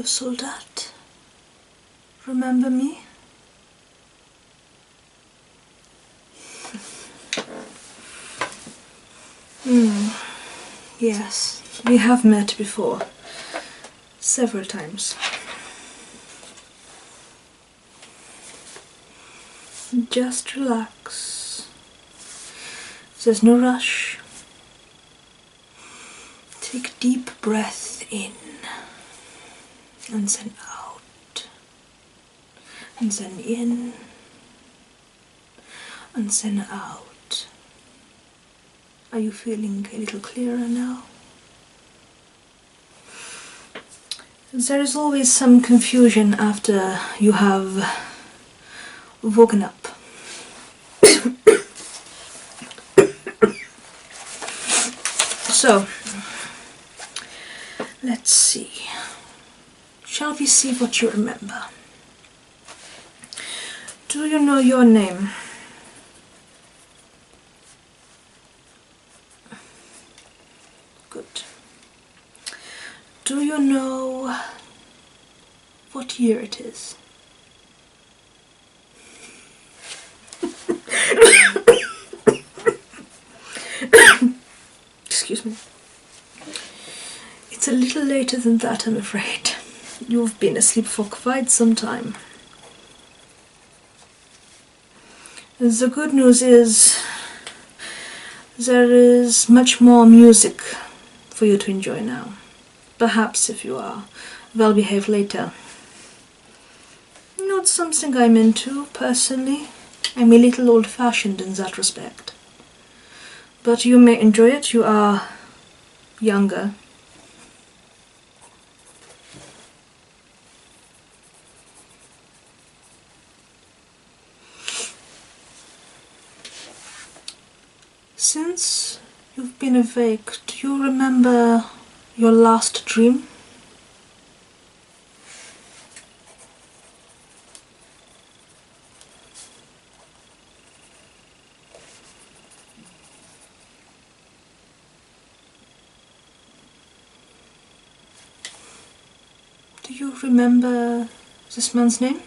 Hello, Soldat. Remember me? Yes, we have met before. Several times. Just relax. There's no rush. Take deep breath in and then out, and then in and then out. Are you feeling a little clearer now? There is always some confusion after you have woken up. So, let's see. Shall we see what you remember? Do you know your name? Good. Do you know what year it is? Excuse me. It's a little later than that, I'm afraid. You've been asleep for quite some time. The good news is there is much more music for you to enjoy now. Perhaps if you are well behaved later. Not something I'm into, personally. I'm a little old-fashioned in that respect. But you may enjoy it, you are younger. Since you've been awake, do you remember your last dream? Do you remember this man's name?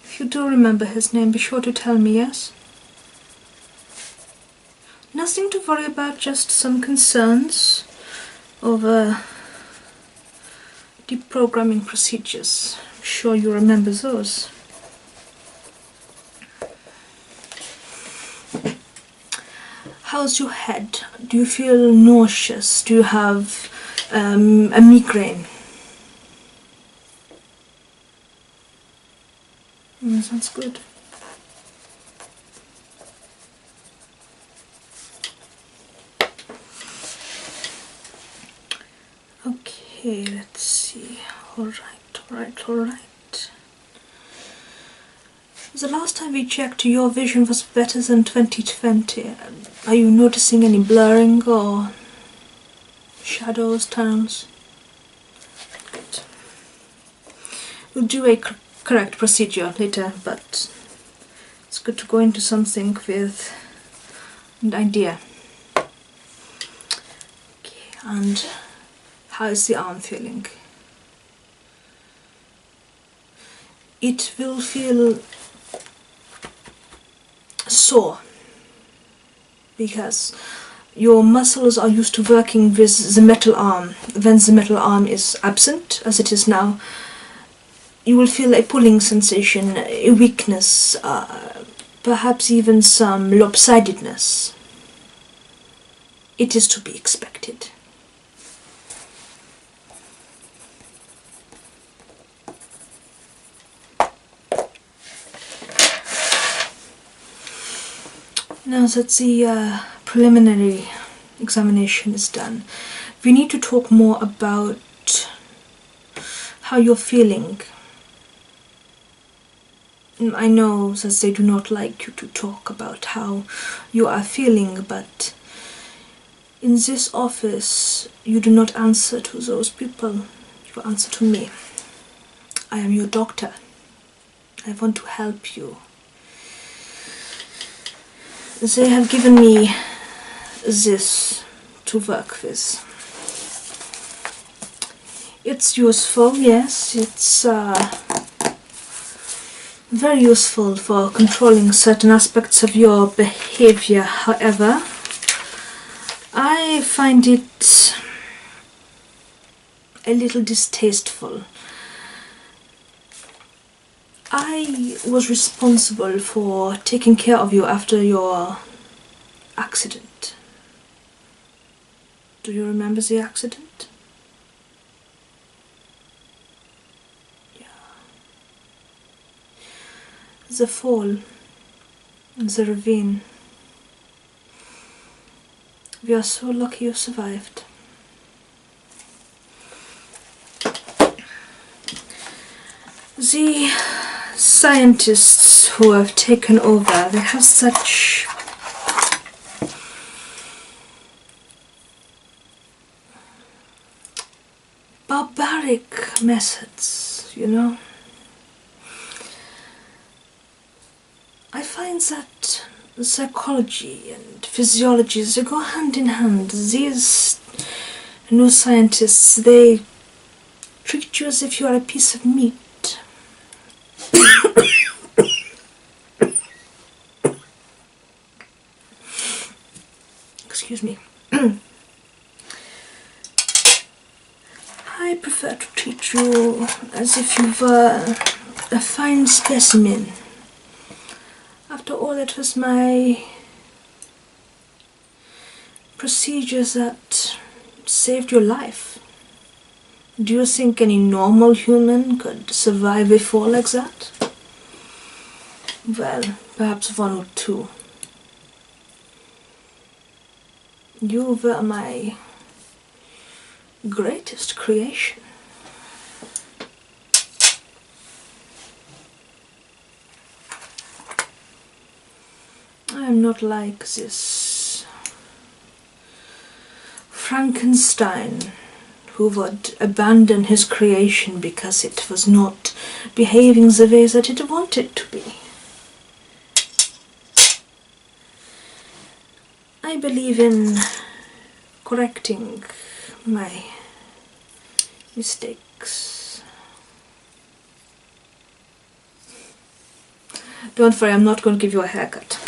If you do remember his name, be sure to tell me, yes? Nothing to worry about, just some concerns over deprogramming procedures. I'm sure you remember those. How's your head? Do you feel nauseous? Do you have a migraine? Sounds good. Okay, let's see. Alright. The last time we checked, your vision was better than 2020. Are you noticing any blurring or shadows, tunnels? Good. We'll do a correct procedure later, but it's good to go into something with an idea. Okay, and how is the arm feeling? It will feel sore because your muscles are used to working with the metal arm. When the metal arm is absent, as it is now, you will feel a pulling sensation, a weakness, perhaps even some lopsidedness. It is to be expected. Now that the preliminary examination is done, we need to talk more about how you're feeling. I know that they do not like you to talk about how you are feeling, but in this office you do not answer to those people, you answer to me. I am your doctor. I want to help you. they have given me this to work with. It's useful, yes, it's very useful for controlling certain aspects of your behavior. However, I find it a little distasteful. I was responsible for taking care of you after your accident. Do you remember the accident? Yeah. The fall, the ravine. We are so lucky you survived. The scientists who have taken over, they have such barbaric methods, you know. I find that psychology and physiology, they go hand in hand. These new scientists, they treat you as if you are a piece of meat. Excuse me. I prefer to treat you as if you were a fine specimen. After all, it was my procedure that saved your life. Do you think any normal human could survive a fall like that? Well, perhaps one or two. You were my greatest creation. I am not like this Frankenstein who would abandon his creation because it was not behaving the way that it wanted to be. I believe in correcting my mistakes. Don't worry, I'm not going to give you a haircut.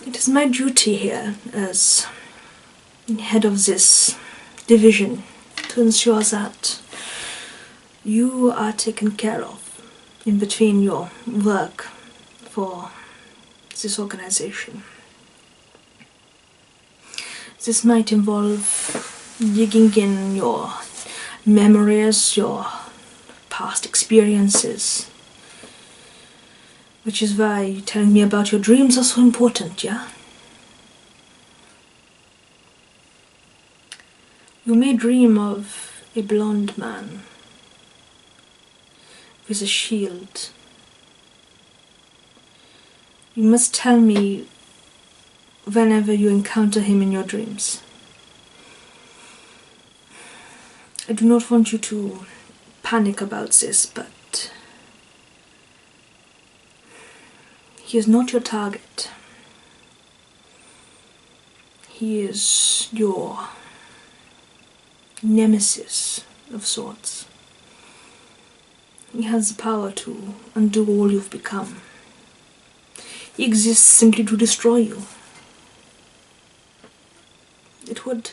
It is my duty here as head of this division to ensure that you are taken care of in between your work for this organization. This might involve digging in your memories, your past experiences, which is why you telling me about your dreams are so important, yeah? You may dream of a blonde man with a shield. You must tell me whenever you encounter him in your dreams. I do not want you to panic about this, but he is not your target. He is your nemesis of sorts. He has the power to undo all you've become. He exists simply to destroy you. It would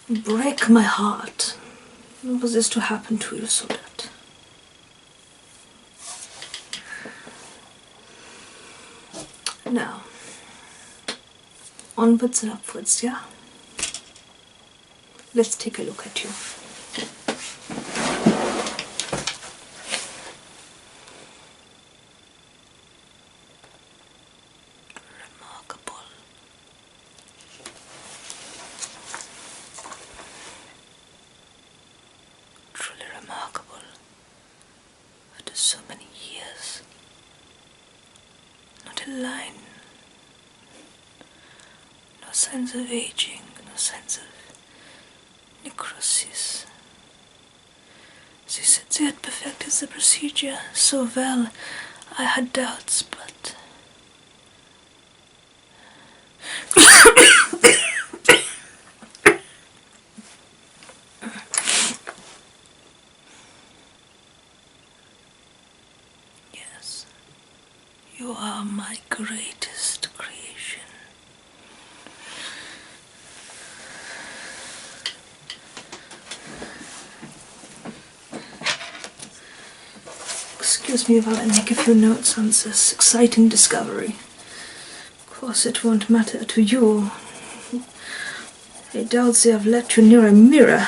break my heart for this to happen to you, Soldat. Now, onwards and upwards, yeah? Let's take a look at you. Remarkable. Truly remarkable. After so many years, not a line, no signs of aging, no signs of necrosis. They said they had perfected the procedure so well, I had doubts, but You are my greatest creation. Excuse me while I make a few notes on this exciting discovery. Of course it won't matter to you. I doubt they have let you near a mirror.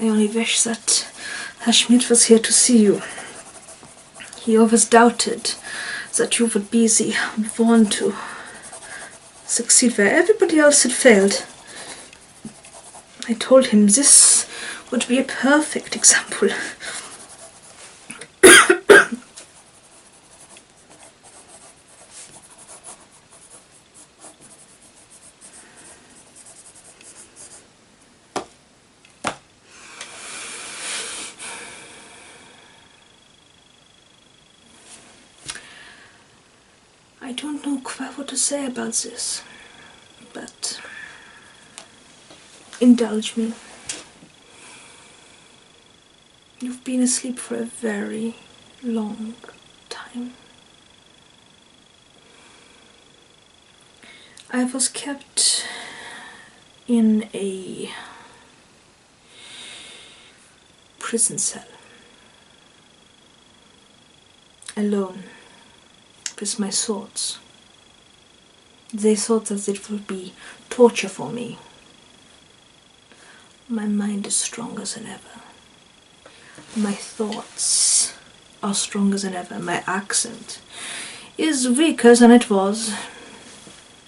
I only wish that Herr Schmidt was here to see you. He always doubted that you would be the one to succeed where everybody else had failed. I told him this would be a perfect example. I don't know quite what to say about this, but indulge me. You've been asleep for a very long time. I was kept in a prison cell, alone with my thoughts. They thought that it would be torture for me. My mind is stronger than ever. My thoughts are stronger than ever. My accent is weaker than it was.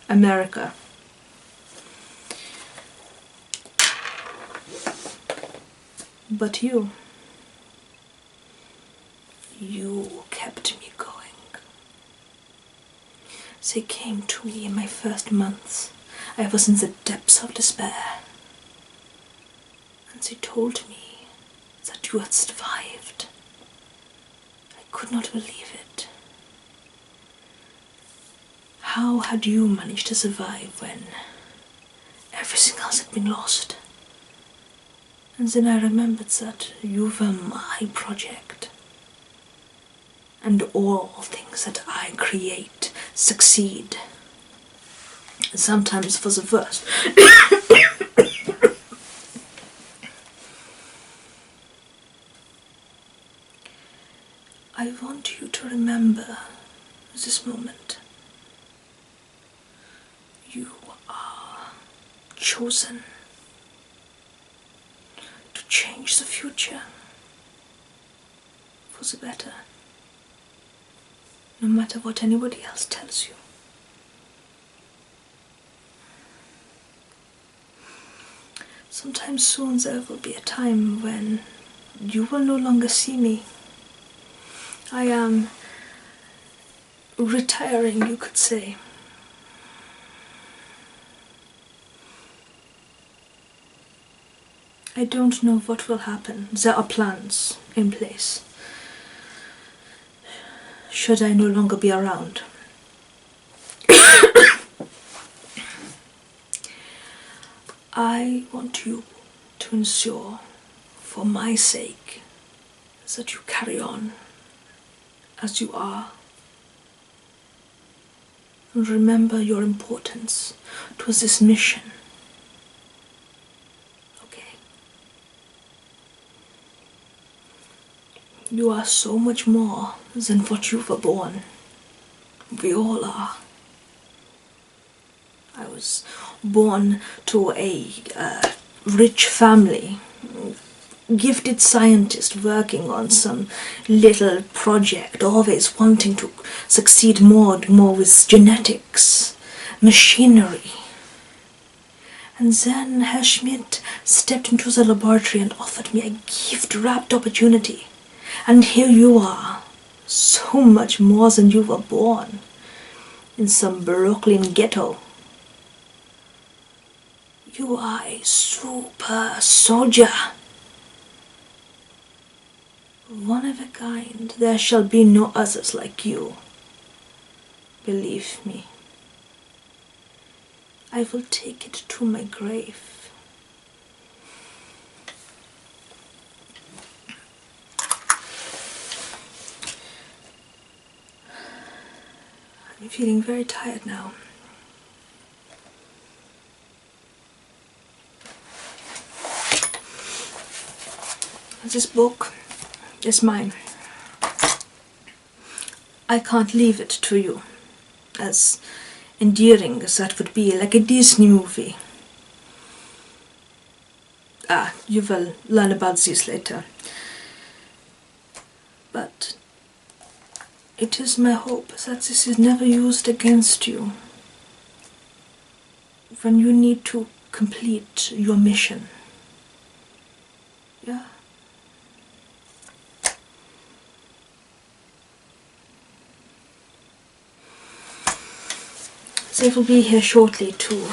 America. But you kept me going. They came to me in my first months. I was in the depths of despair. And they told me that you had survived. I could not believe it. How had you managed to survive when everything else had been lost? And then I remembered that you were my project. And all things that I create succeed. Sometimes for the worst. I want you to remember this moment. You are chosen to change the future for the better. No matter what anybody else tells you. Sometime soon there will be a time when you will no longer see me. I am retiring, you could say. I don't know what will happen. There are plans in place. Should I no longer be around? I want you to ensure, for my sake, that you carry on as you are. And remember your importance to this mission. Okay? You are so much more than what you were born. We all are. I was born to a rich family, gifted scientist working on some little project, always wanting to succeed more and more with genetics, machinery. And then Herr Schmidt stepped into the laboratory and offered me a gift-wrapped opportunity. And here you are, so much more than you were born, in some Brooklyn ghetto. You are a super soldier. One of a kind. There shall be no others like you. Believe me. I will take it to my grave. I'm feeling very tired now. This book is mine. I can't leave it to you, as endearing as that would be, like a Disney movie. You will learn about this later. But it is my hope that this is never used against you when you need to complete your mission. Yeah? They will be here shortly to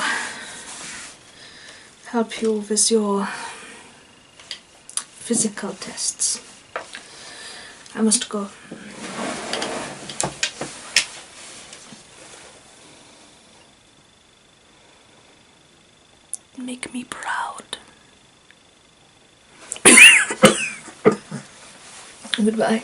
help you with your physical tests. I must go. Make me proud. Goodbye.